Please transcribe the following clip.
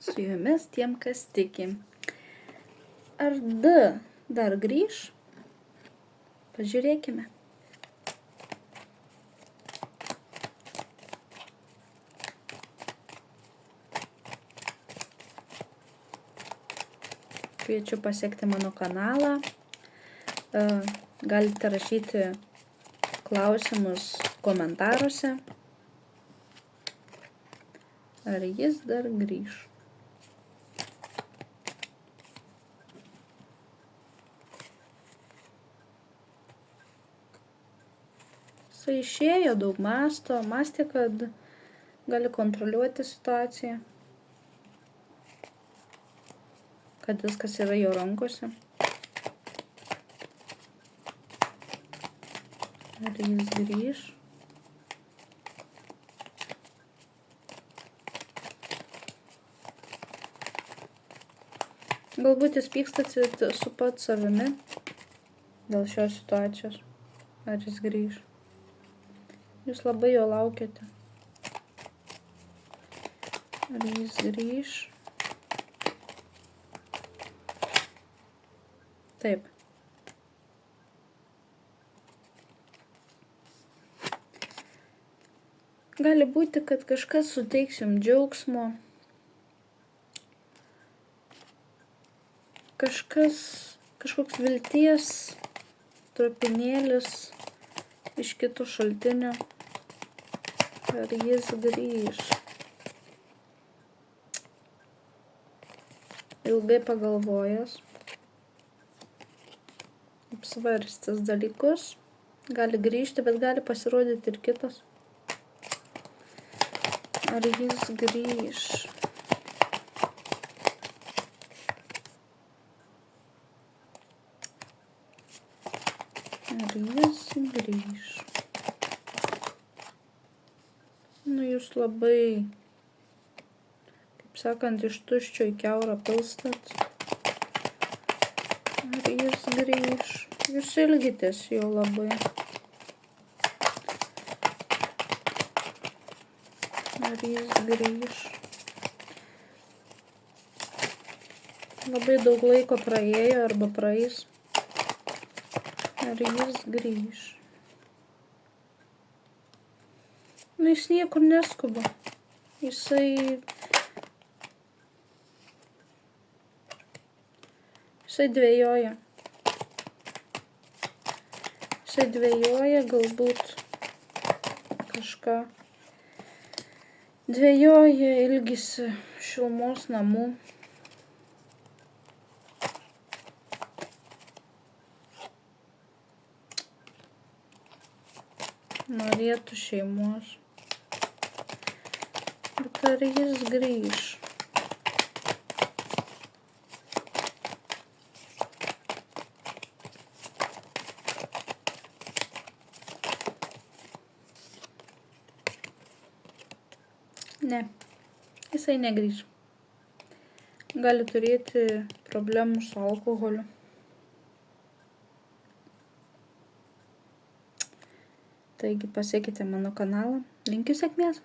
Su jumis tiem, kas tiki. Ar D dar grįš? Pažiūrėkime. Kviečiu pasiekti mano kanalą. Galite rašyti klausimus komentaruose. Ar jis dar grįš? Jisai išėjo, daug mąstė, kad gali kontroliuoti situaciją, kad viskas yra jo rankose. Ar jis grįš? Galbūt jis pykstasi su pats savimi dėl šios situacijos. Ar jis grįš? Jūs labai jo laukiate. Ar jis grįš? Taip. Gali būti, kad kažkas suteiks jums džiaugsmo. Kažkoks vilties trupinėlis iš kitų šaltinių. Ar jis grįš? Ilgai pagalvojęs, apsvarstęs dalykus, gali grįžti, bet gali pasirodyti ir kitas. Ar jis grįž? Ar jis grįž? Jūs labai, kaip sakant, iš tuščio į kiaurą pilstat. Ar jis grįž? Jūs ilgitės jo labai. Ar jis grįž? Labai daug laiko praėjo arba praeis. Ar jis grįž? Jis niekur neskuba. Jisai dvejoja. Jisai dvejoja, galbūt kažką. Dvejoja, ilgisi šilumos namų. Norėtų šeimos. Bet ar jis grįž? Ne, jisai negrįž. Gali turėti problemų su alkoholiu. Taigi pasiekite mano kanalą. Linkiu sėkmės.